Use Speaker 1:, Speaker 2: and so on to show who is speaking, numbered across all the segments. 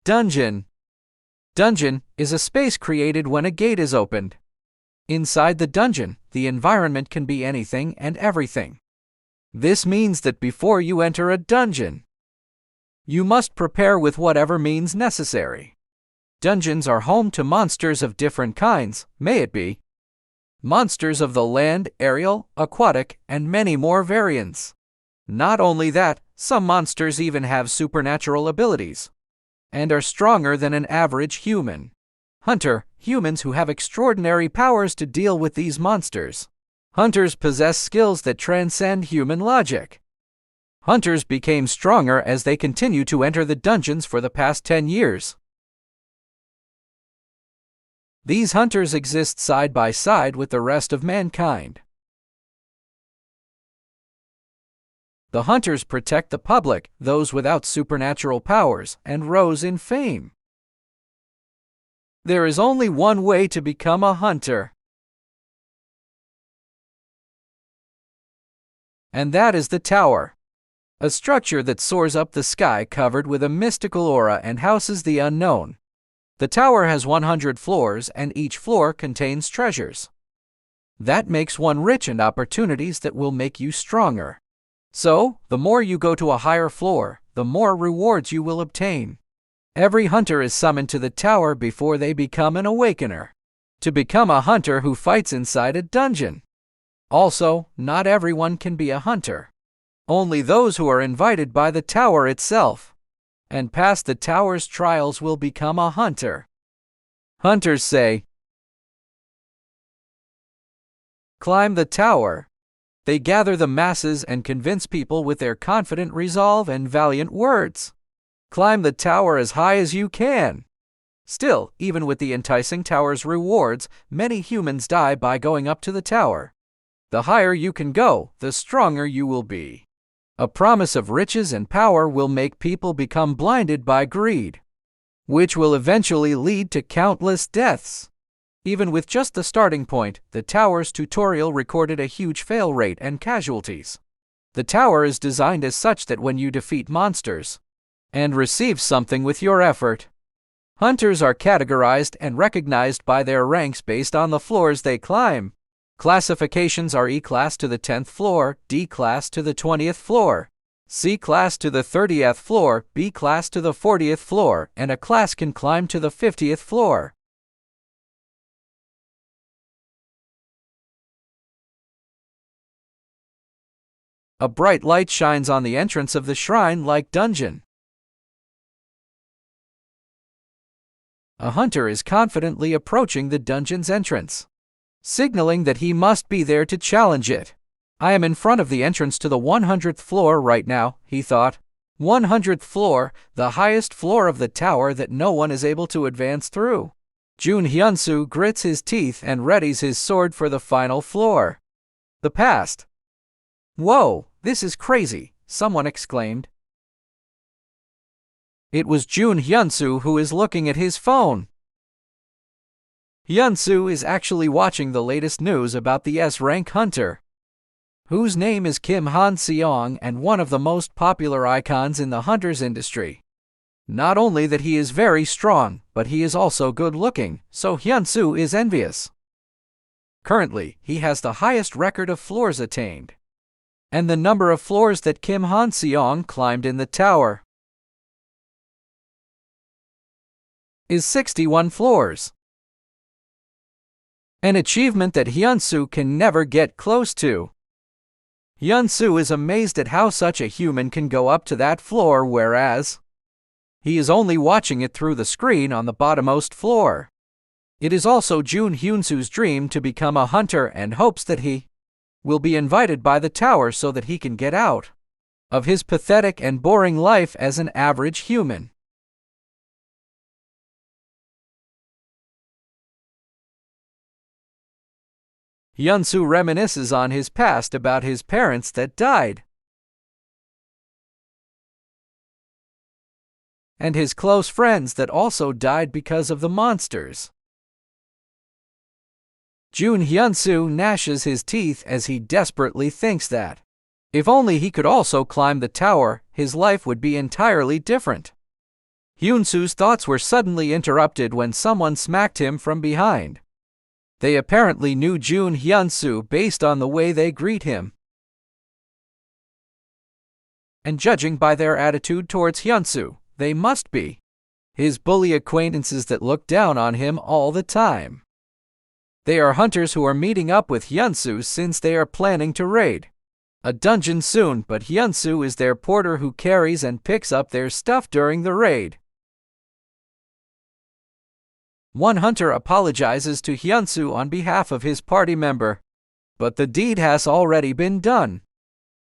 Speaker 1: Dungeon. Dungeon is a space created when a gate is opened. Inside the dungeon, the environment can be anything and everything. This means that before you enter a dungeon, you must prepare with whatever means necessary. Dungeons are home to monsters of different kinds, may it be monsters of the land, aerial, aquatic, and many more variants. Not only that, some monsters even have supernatural abilities and are stronger than an average human. Hunter, humans who have extraordinary powers to deal with these monsters. Hunters possess skills that transcend human logic. Hunters became stronger as they continue to enter the dungeons for the past 10 years. These hunters exist side by side with the rest of mankind. The hunters protect the public, those without supernatural powers, and rose in fame. There is only one way to become a hunter, and that is the tower, a structure that soars up the sky covered with a mystical aura and houses the unknown. The tower has 100 floors, and each floor contains treasures. That makes one rich and opportunities that will make you stronger. So, the more you go to a higher floor, the more rewards you will obtain. Every hunter is summoned to the tower before they become an awakener, to become a hunter who fights inside a dungeon. Also, not everyone can be a hunter. Only those who are invited by the tower itself and pass the tower's trials will become a hunter. Hunters say, "Climb the tower." They gather the masses and convince people with their confident resolve and valiant words. Climb the tower as high as you can. Still, even with the enticing tower's rewards, many humans die by going up to the tower. The higher you can go, the stronger you will be. A promise of riches and power will make people become blinded by greed, which will eventually lead to countless deaths. Even with just the starting point, the tower's tutorial recorded a huge fail rate and casualties. The tower is designed as such that when you defeat monsters and receive something with your effort, hunters are categorized and recognized by their ranks based on the floors they climb. Classifications are E class to the 10th floor, D class to the 20th floor, C class to the 30th floor, B class to the 40th floor, and a class can climb to the 50th floor. A bright light shines on the entrance of the shrine-like dungeon. A hunter is confidently approaching the dungeon's entrance, signaling that he must be there to challenge it. "I am in front of the entrance to the 100th floor right now," he thought. 100th floor, the highest floor of the tower that no one is able to advance through. Hyunsoo grits his teeth and readies his sword for the final floor. The past. "Whoa, this is crazy," someone exclaimed. It was Hyunsoo who is looking at his phone. Hyunsoo is actually watching the latest news about the S-rank hunter, whose name is Kim Han-seong and one of the most popular icons in the hunters industry. Not only that he is very strong, but he is also good-looking, so Hyunsoo is envious. Currently, he has the highest record of floors attained, and the number of floors that Kim Han-seong climbed in the tower is 61 floors. An achievement that Hyunsoo can never get close to. Hyunsoo is amazed at how such a human can go up to that floor, whereas he is only watching it through the screen on the bottommost floor. It is also Hyunsoo's dream to become a hunter and hopes that he will be invited by the tower so that he can get out of his pathetic and boring life as an average human. Hyunsoo reminisces on his past about his parents that died, and his close friends that also died because of the monsters. Hyunsoo gnashes his teeth as he desperately thinks that if only he could also climb the tower, his life would be entirely different. Hyunsoo's thoughts were suddenly interrupted when someone smacked him from behind. They apparently knew Hyunsoo based on the way they greet him. And judging by their attitude towards Hyunsoo, they must be his bully acquaintances that look down on him all the time. They are hunters who are meeting up with Hyunsoo since they are planning to raid a dungeon soon, but Hyunsoo is their porter who carries and picks up their stuff during the raid. One hunter apologizes to Hyunsoo on behalf of his party member, but the deed has already been done.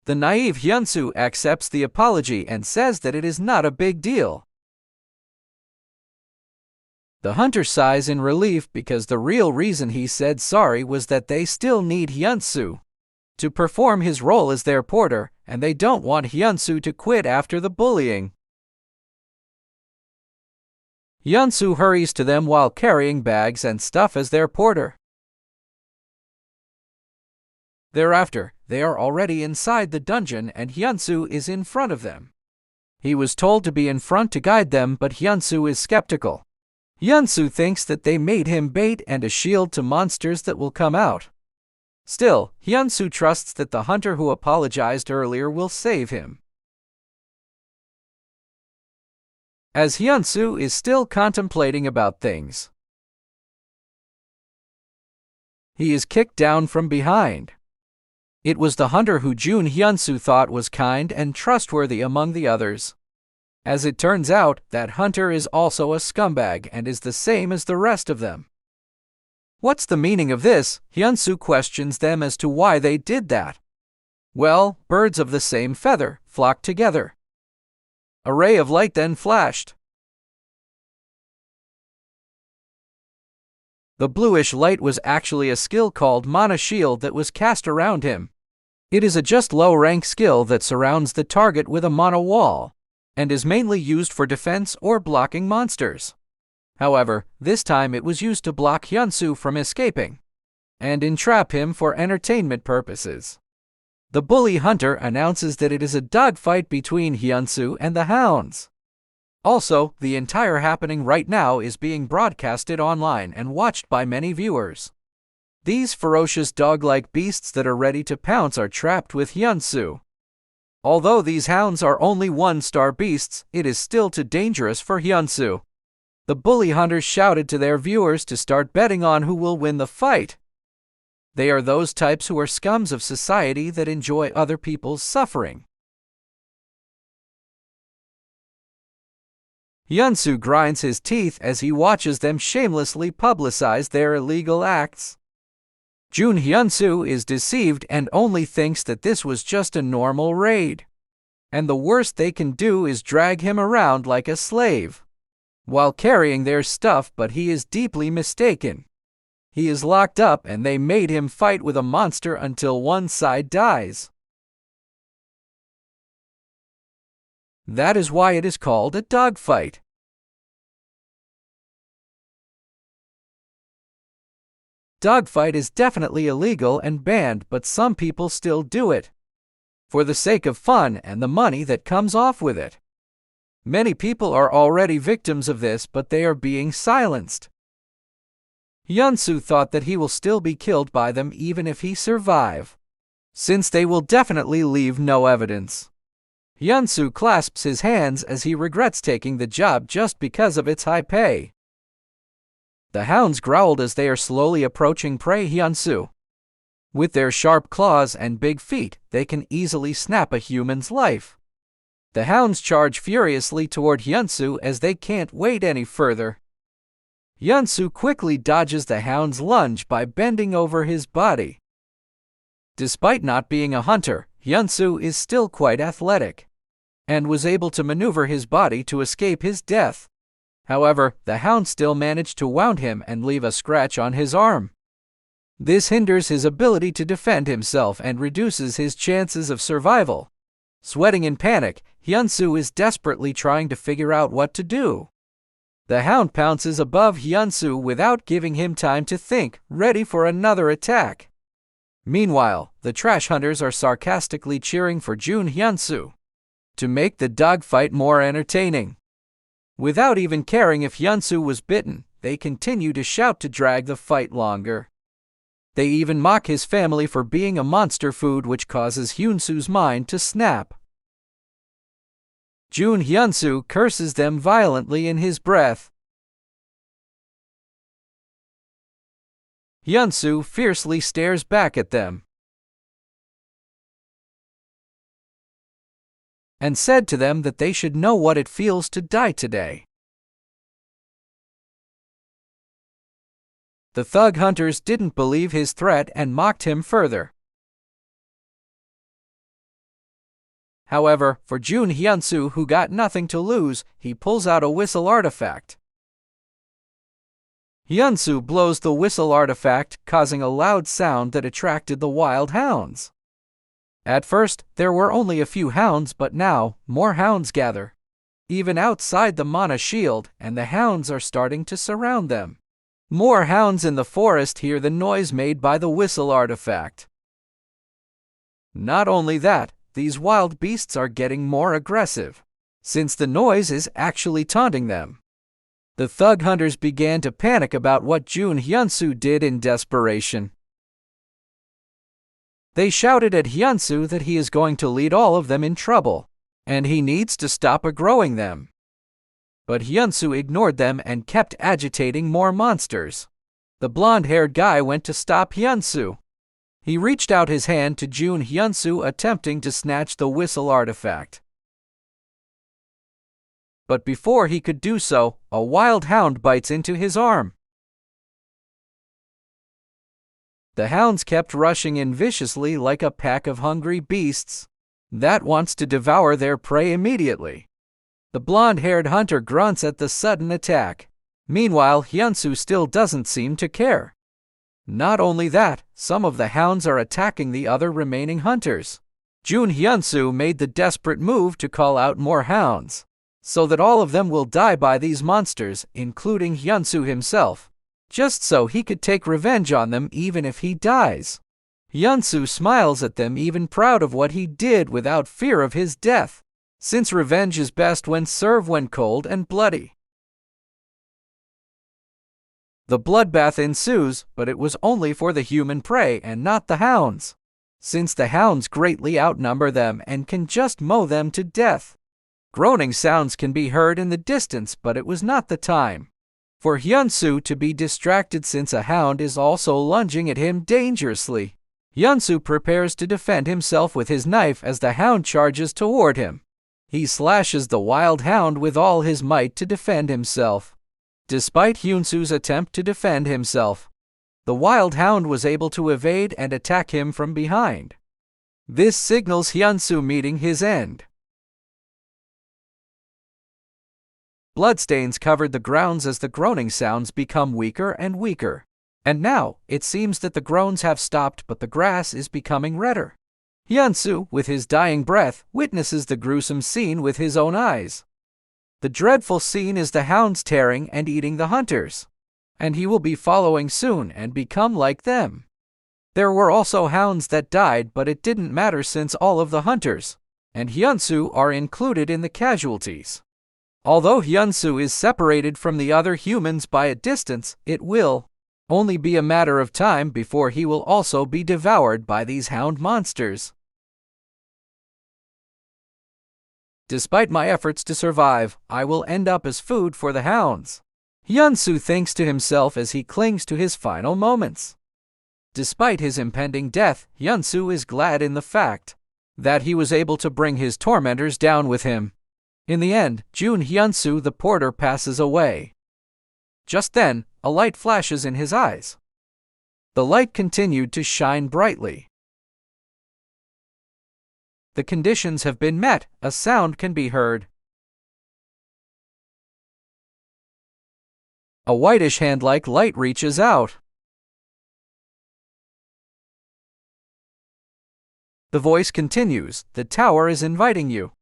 Speaker 1: The naive Hyunsoo accepts the apology and says that it is not a big deal. The hunter sighs in relief because the real reason he said sorry was that they still need Hyunsoo to perform his role as their porter, and they don't want Hyunsoo to quit after the bullying. Hyunsoo hurries to them while carrying bags and stuff as their porter. Thereafter, they are already inside the dungeon and Hyunsoo is in front of them. He was told to be in front to guide them, but Hyunsoo is skeptical. Hyunsoo thinks that they made him bait and a shield to monsters that will come out. Still, Hyunsoo trusts that the hunter who apologized earlier will save him. As Hyunsoo is still contemplating about things, he is kicked down from behind. It was the hunter who Hyunsoo thought was kind and trustworthy among the others. As it turns out, that hunter is also a scumbag and is the same as the rest of them. What's the meaning of this? Hyunsoo questions them as to why they did that. Well, birds of the same feather flock together. A ray of light then flashed. The bluish light was actually a skill called Mana Shield that was cast around him. It is a just low-rank skill that surrounds the target with a mana wall, and is mainly used for defense or blocking monsters. However, this time it was used to block Hyunsoo from escaping, and entrap him for entertainment purposes. The bully hunter announces that it is a dogfight between Hyunsoo and the hounds. Also, the entire happening right now is being broadcasted online and watched by many viewers. These ferocious dog-like beasts that are ready to pounce are trapped with Hyunsoo. Although these hounds are only one-star beasts, it is still too dangerous for Hyunsoo. The bully hunters shouted to their viewers to start betting on who will win the fight. They are those types who are scums of society that enjoy other people's suffering. Hyunsoo grinds his teeth as he watches them shamelessly publicize their illegal acts. Hyunsoo is deceived and only thinks that this was just a normal raid. And the worst they can do is drag him around like a slave while carrying their stuff, but he is deeply mistaken. He is locked up and they made him fight with a monster until one side dies. That is why it is called a dogfight. Dogfight is definitely illegal and banned, but some people still do it for the sake of fun and the money that comes off with it. Many people are already victims of this, but they are being silenced. Hyunsoo thought that he will still be killed by them even if he survive, since they will definitely leave no evidence. Hyunsoo clasps his hands as he regrets taking the job just because of its high pay. The hounds growled as they are slowly approaching prey Hyunsoo. With their sharp claws and big feet, they can easily snap a human's life. The hounds charge furiously toward Hyunsoo as they can't wait any further. Hyunsoo quickly dodges the hound's lunge by bending over his body. Despite not being a hunter, Hyunsoo is still quite athletic, and was able to maneuver his body to escape his death. However, the hound still managed to wound him and leave a scratch on his arm. This hinders his ability to defend himself and reduces his chances of survival. Sweating in panic, Hyunsoo is desperately trying to figure out what to do. The hound pounces above Hyunsoo without giving him time to think, ready for another attack. Meanwhile, the trash hunters are sarcastically cheering for Hyunsoo to make the dogfight more entertaining. Without even caring if Hyunsoo was bitten, they continue to shout to drag the fight longer. They even mock his family for being a monster food, which causes Hyunsoo's mind to snap. Hyunsoo curses them violently in his breath. Hyunsoo fiercely stares back at them and said to them that they should know what it feels to die today. The thug hunters didn't believe his threat and mocked him further. However, for Hyunsoo, who got nothing to lose, he pulls out a whistle artifact. Hyunsoo blows the whistle artifact, causing a loud sound that attracted the wild hounds. At first, there were only a few hounds, but now, more hounds gather, even outside the mana shield, and the hounds are starting to surround them. More hounds in the forest hear the noise made by the whistle artifact. Not only that, these wild beasts are getting more aggressive, since the noise is actually taunting them. The thug hunters began to panic about what Hyunsoo did in desperation. They shouted at Hyunsoo that he is going to lead all of them in trouble, and he needs to stop aggroing them. But Hyunsoo ignored them and kept agitating more monsters. The blonde-haired guy went to stop Hyunsoo. He reached out his hand to Hyunsoo, attempting to snatch the whistle artifact. But before he could do so, a wild hound bites into his arm. The hounds kept rushing in viciously like a pack of hungry beasts that wants to devour their prey immediately. The blonde-haired hunter grunts at the sudden attack. Meanwhile, Hyunsoo still doesn't seem to care. Not only that, some of the hounds are attacking the other remaining hunters. Hyunsoo made the desperate move to call out more hounds, so that all of them will die by these monsters, including Hyunsoo himself, just so he could take revenge on them even if he dies. Hyunsoo smiles at them, even proud of what he did without fear of his death, since revenge is best when served when cold and bloody. The bloodbath ensues, but it was only for the human prey and not the hounds, since the hounds greatly outnumber them and can just mow them to death. Groaning sounds can be heard in the distance, but it was not the time for Hyunsoo to be distracted, since a hound is also lunging at him dangerously. Hyunsoo prepares to defend himself with his knife as the hound charges toward him. He slashes the wild hound with all his might to defend himself. Despite Hyunsoo's attempt to defend himself, the wild hound was able to evade and attack him from behind. This signals Hyunsoo meeting his end. Bloodstains covered the grounds as the groaning sounds become weaker and weaker. And now, it seems that the groans have stopped, but the grass is becoming redder. Hyunsoo, with his dying breath, witnesses the gruesome scene with his own eyes. The dreadful scene is the hounds tearing and eating the hunters, and he will be following soon and become like them. There were also hounds that died, but it didn't matter since all of the hunters and Hyunsoo are included in the casualties. Although Hyunsoo is separated from the other humans by a distance, it will only be a matter of time before he will also be devoured by these hound monsters. Despite my efforts to survive, I will end up as food for the hounds, Hyunsoo thinks to himself as he clings to his final moments. Despite his impending death, Hyunsoo is glad in the fact that he was able to bring his tormentors down with him. In the end, Hyunsoo the porter passes away. Just then, a light flashes in his eyes. The light continued to shine brightly. The conditions have been met, a sound can be heard. A whitish hand-like light reaches out. The voice continues, "The tower is inviting you."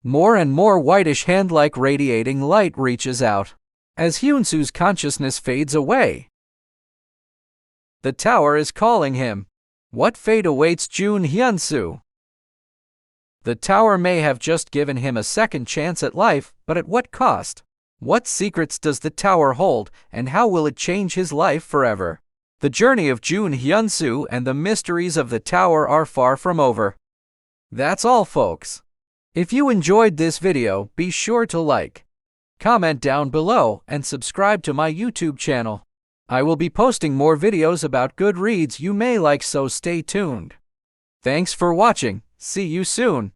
Speaker 1: More and more whitish hand-like radiating light reaches out as Hyunsoo's consciousness fades away. The tower is calling him. What fate awaits Hyunsoo? The tower may have just given him a second chance at life, but at what cost? What secrets does the tower hold, and how will it change his life forever? The journey of Hyunsoo and the mysteries of the tower are far from over. That's all, folks. If you enjoyed this video, be sure to like, comment down below, and subscribe to my YouTube channel. I will be posting more videos about good reads you may like, so stay tuned. Thanks for watching. See you soon.